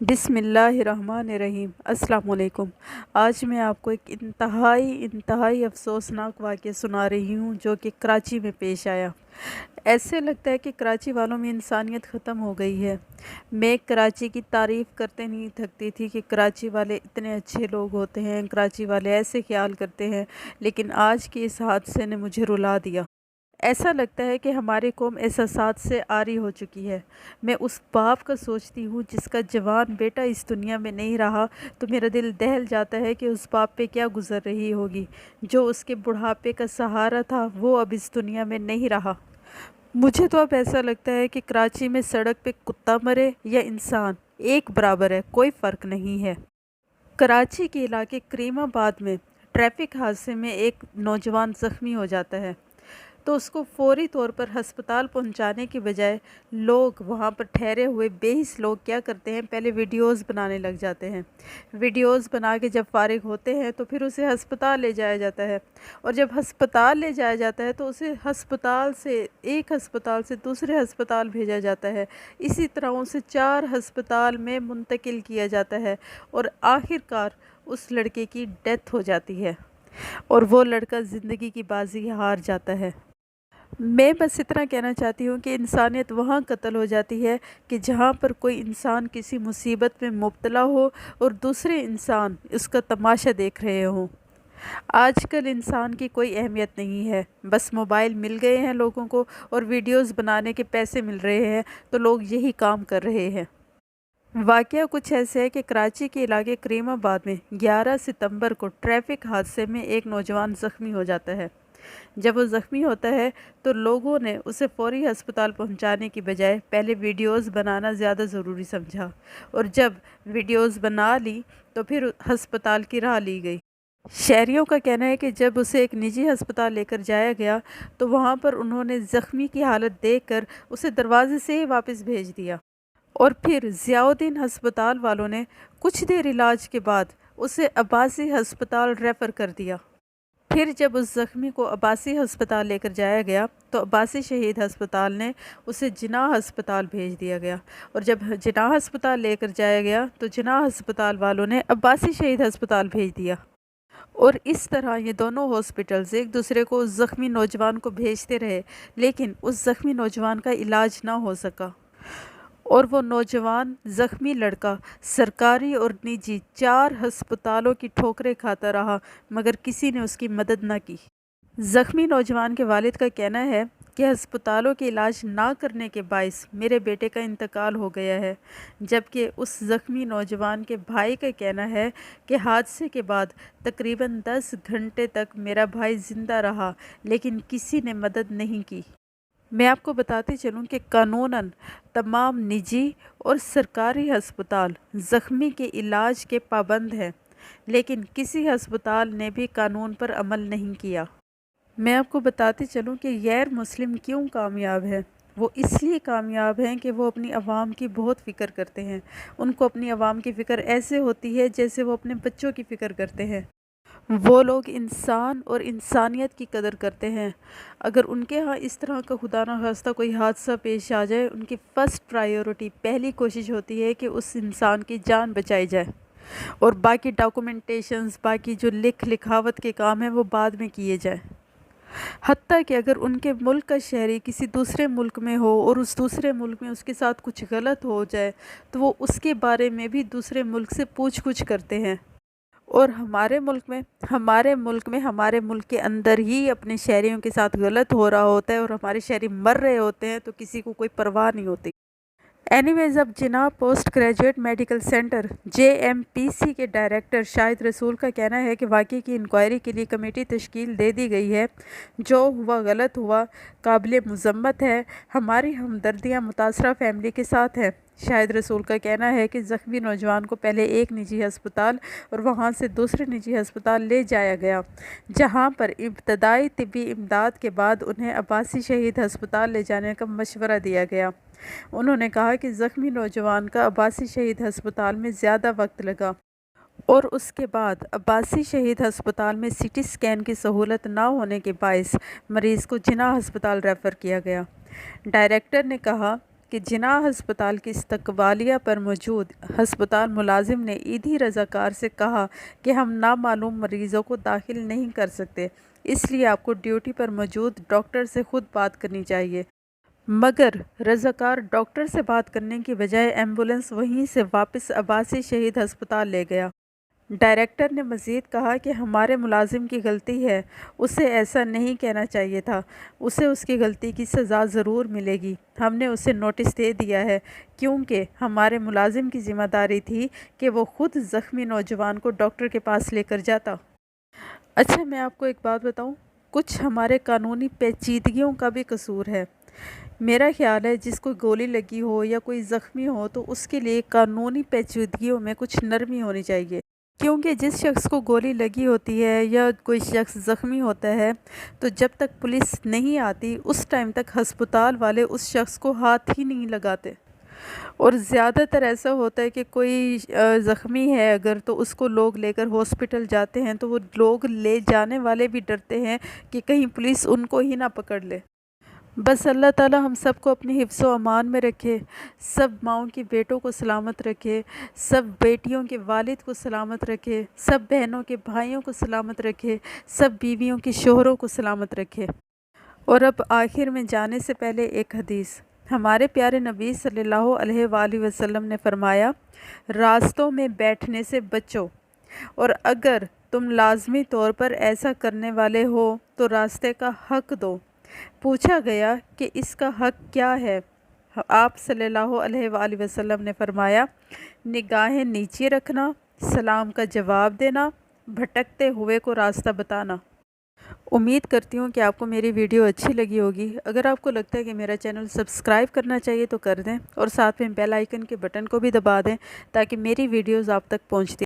بسم اللہ الرحمن الرحیم۔ السلام علیکم۔ آج میں آپ کو ایک انتہائی افسوسناک واقعہ سنا رہی ہوں جو کہ کراچی میں پیش آیا۔ ایسے لگتا ہے کہ کراچی والوں میں انسانیت ختم ہو گئی ہے۔ میں کراچی کی تعریف کرتے نہیں تھکتی تھی کہ کراچی والے اتنے اچھے لوگ ہوتے ہیں، کراچی والے ایسے خیال کرتے ہیں، لیکن آج کے اس حادثے نے مجھے رلا دیا۔ ایسا لگتا ہے کہ ہماری قوم احساسات سے عاری ہو چکی ہے۔ میں اس باپ کا سوچتی ہوں جس کا جوان بیٹا اس دنیا میں نہیں رہا تو میرا دل دہل جاتا ہے کہ اس باپ پہ کیا گزر رہی ہوگی۔ جو اس کے بڑھاپے کا سہارا تھا وہ اب اس دنیا میں نہیں رہا۔ مجھے تو اب ایسا لگتا ہے کہ کراچی میں سڑک پہ کتا مرے یا انسان ایک برابر ہے، کوئی فرق نہیں ہے۔ کراچی کے علاقے کریم آباد میں ٹریفک حادثے میں ایک نوجوان زخمی ہو جاتا ہے تو اس کو فوری طور پر ہسپتال پہنچانے کی بجائے لوگ وہاں پر ٹھہرے ہوئے بیس لوگ کیا کرتے ہیں، پہلے ویڈیوز بنانے لگ جاتے ہیں۔ ویڈیوز بنا کے جب فارغ ہوتے ہیں تو پھر اسے ہسپتال لے جایا جاتا ہے، اور جب ہسپتال لے جایا جاتا ہے تو اسے ایک ہسپتال سے دوسرے ہسپتال بھیجا جاتا ہے۔ اسی طرح اسے 4 ہسپتال میں منتقل کیا جاتا ہے اور آخر کار اس لڑکے کی ڈیتھ ہو جاتی ہے اور وہ لڑکا زندگی کی بازی ہار جاتا ہے۔ میں بس اتنا کہنا چاہتی ہوں کہ انسانیت وہاں قتل ہو جاتی ہے کہ جہاں پر کوئی انسان کسی مصیبت میں مبتلا ہو اور دوسرے انسان اس کا تماشا دیکھ رہے ہوں۔ آج کل انسان کی کوئی اہمیت نہیں ہے، بس موبائل مل گئے ہیں لوگوں کو اور ویڈیوز بنانے کے پیسے مل رہے ہیں تو لوگ یہی کام کر رہے ہیں۔ واقعہ کچھ ایسے ہے کہ کراچی کے علاقے کریم آباد میں 11 ستمبر کو ٹریفک حادثے میں ایک نوجوان زخمی ہو جاتا ہے۔ جب وہ زخمی ہوتا ہے تو لوگوں نے اسے فوری ہسپتال پہنچانے کی بجائے پہلے ویڈیوز بنانا زیادہ ضروری سمجھا، اور جب ویڈیوز بنا لی تو پھر ہسپتال کی راہ لی گئی۔ شہریوں کا کہنا ہے کہ جب اسے ایک نجی ہسپتال لے کر جایا گیا تو وہاں پر انہوں نے زخمی کی حالت دیکھ کر اسے دروازے سے ہی واپس بھیج دیا، اور پھر ضیاء الدین ہسپتال والوں نے کچھ دیر علاج کے بعد اسے عباسی ہسپتال ریفر کر دیا۔ پھر جب اس زخمی کو عباسی ہسپتال لے کر جایا گیا تو عباسی شہید ہسپتال نے اسے جناح ہسپتال بھیج دیا گیا، اور جب جناح ہسپتال لے کر جایا گیا تو جناح ہسپتال والوں نے عباسی شہید ہسپتال بھیج دیا، اور اس طرح یہ دونوں ہاسپٹلز ایک دوسرے کو اس زخمی نوجوان کو بھیجتے رہے، لیکن اس زخمی نوجوان کا علاج نہ ہو سکا، اور وہ نوجوان زخمی لڑکا سرکاری اور نجی 4 ہسپتالوں کی ٹھوکریں کھاتا رہا مگر کسی نے اس کی مدد نہ کی۔ زخمی نوجوان کے والد کا کہنا ہے کہ ہسپتالوں کے علاج نہ کرنے کے باعث میرے بیٹے کا انتقال ہو گیا ہے، جبکہ اس زخمی نوجوان کے بھائی کا کہنا ہے کہ حادثے کے بعد تقریباً 10 گھنٹے تک میرا بھائی زندہ رہا لیکن کسی نے مدد نہیں کی۔ میں آپ کو بتاتے چلوں کہ قانوناً تمام نجی اور سرکاری ہسپتال زخمی کے علاج کے پابند ہیں، لیکن کسی ہسپتال نے بھی قانون پر عمل نہیں کیا۔ میں آپ کو بتاتے چلوں کہ غیر مسلم کیوں کامیاب ہے۔ وہ اس لیے کامیاب ہیں کہ وہ اپنی عوام کی بہت فکر کرتے ہیں۔ ان کو اپنی عوام کی فکر ایسے ہوتی ہے جیسے وہ اپنے بچوں کی فکر کرتے ہیں۔ وہ لوگ انسان اور انسانیت کی قدر کرتے ہیں۔ اگر ان کے ہاں اس طرح کا خدا نخواستہ کوئی حادثہ پیش آ جائے، ان کی فرسٹ پرائیورٹی، پہلی کوشش ہوتی ہے کہ اس انسان کی جان بچائی جائے، اور باقی ڈاکومنٹیشنز، باقی جو لکھاوٹ کے کام ہیں وہ بعد میں کیے جائیں۔ حتیٰ کہ اگر ان کے ملک کا شہری کسی دوسرے ملک میں ہو اور اس دوسرے ملک میں اس کے ساتھ کچھ غلط ہو جائے تو وہ اس کے بارے میں بھی دوسرے ملک سے پوچھ گچھ کرتے ہیں، اور ہمارے ملک کے اندر ہی اپنے شہریوں کے ساتھ غلط ہو رہا ہوتا ہے اور ہمارے شہری مر رہے ہوتے ہیں تو کسی کو کوئی پرواہ نہیں ہوتی۔ اینی ویز، اب Jinnah post graduate medical centre JMPC کے ڈائریکٹر شاہد رسول کا کہنا ہے کہ واقعے کی انکوائری کے لیے کمیٹی تشکیل دے دی گئی ہے۔ جو ہوا غلط ہوا، قابل مذمت ہے۔ ہماری ہمدردیاں متاثرہ فیملی کے ساتھ ہیں۔ شاہد رسول کا کہنا ہے کہ زخمی نوجوان کو پہلے ایک نجی ہسپتال اور وہاں سے دوسرے نجی ہسپتال لے جایا گیا، جہاں پر ابتدائی طبی امداد کے بعد انہیں عباسی شہید ہسپتال لے جانے کا مشورہ دیا گیا۔ انہوں نے کہا کہ زخمی نوجوان کا عباسی شہید ہسپتال میں زیادہ وقت لگا، اور اس کے بعد عباسی شہید ہسپتال میں CT اسکین کی سہولت نہ ہونے کے باعث مریض کو جناح ہسپتال ریفر کیا گیا۔ ڈائریکٹر نے کہا کہ جناح ہسپتال کی استقبالیہ پر موجود ہسپتال ملازم نے عیدی رضاکار سے کہا کہ ہم نامعلوم مریضوں کو داخل نہیں کر سکتے، اس لیے آپ کو ڈیوٹی پر موجود ڈاکٹر سے خود بات کرنی چاہیے۔ مگر رضاکار ڈاکٹر سے بات کرنے کی بجائے ایمبولینس وہیں سے واپس عباسی شہید ہسپتال لے گیا۔ ڈائریکٹر نے مزید کہا کہ ہمارے ملازم کی غلطی ہے، اسے ایسا نہیں کہنا چاہیے تھا، اسے اس کی غلطی کی سزا ضرور ملے گی، ہم نے اسے نوٹس دے دیا ہے، کیونکہ ہمارے ملازم کی ذمہ داری تھی کہ وہ خود زخمی نوجوان کو ڈاکٹر کے پاس لے کر جاتا۔ اچھا، میں آپ کو ایک بات بتاؤں، کچھ ہمارے قانونی پیچیدگیوں کا بھی قصور ہے۔ میرا خیال ہے جس کو گولی لگی ہو یا کوئی زخمی ہو تو اس کے لیے قانونی پیچیدگیوں میں کچھ نرمی ہونی چاہیے، کیونکہ جس شخص کو گولی لگی ہوتی ہے یا کوئی شخص زخمی ہوتا ہے تو جب تک پولیس نہیں آتی اس ٹائم تک ہسپتال والے اس شخص کو ہاتھ ہی نہیں لگاتے، اور زیادہ تر ایسا ہوتا ہے کہ کوئی زخمی ہے اگر تو اس کو لوگ لے کر ہاسپٹل جاتے ہیں تو وہ لوگ لے جانے والے بھی ڈرتے ہیں کہ کہیں پولیس ان کو ہی نہ پکڑ لے۔ بس اللہ تعالی ہم سب کو اپنی حفظ و امان میں رکھے، سب ماؤں کی بیٹوں کو سلامت رکھے، سب بیٹیوں کے والد کو سلامت رکھے، سب بہنوں کے بھائیوں کو سلامت رکھے، سب بیویوں کے شوہروں کو سلامت رکھے۔ اور اب آخر میں جانے سے پہلے ایک حدیث، ہمارے پیارے نبی صلی اللہ علیہ وآلہ وسلم نے فرمایا، راستوں میں بیٹھنے سے بچو، اور اگر تم لازمی طور پر ایسا کرنے والے ہو تو راستے کا حق دو۔ پوچھا گیا کہ اس کا حق کیا ہے؟ آپ صلی اللہ علیہ وآلہ وسلم نے فرمایا، نگاہیں نیچے رکھنا، سلام کا جواب دینا، بھٹکتے ہوئے کو راستہ بتانا۔ امید کرتی ہوں کہ آپ کو میری ویڈیو اچھی لگی ہوگی۔ اگر آپ کو لگتا ہے کہ میرا چینل سبسکرائب کرنا چاہیے تو کر دیں، اور ساتھ میں بیل آئیکن کے بٹن کو بھی دبا دیں تاکہ میری ویڈیوز آپ تک پہنچتی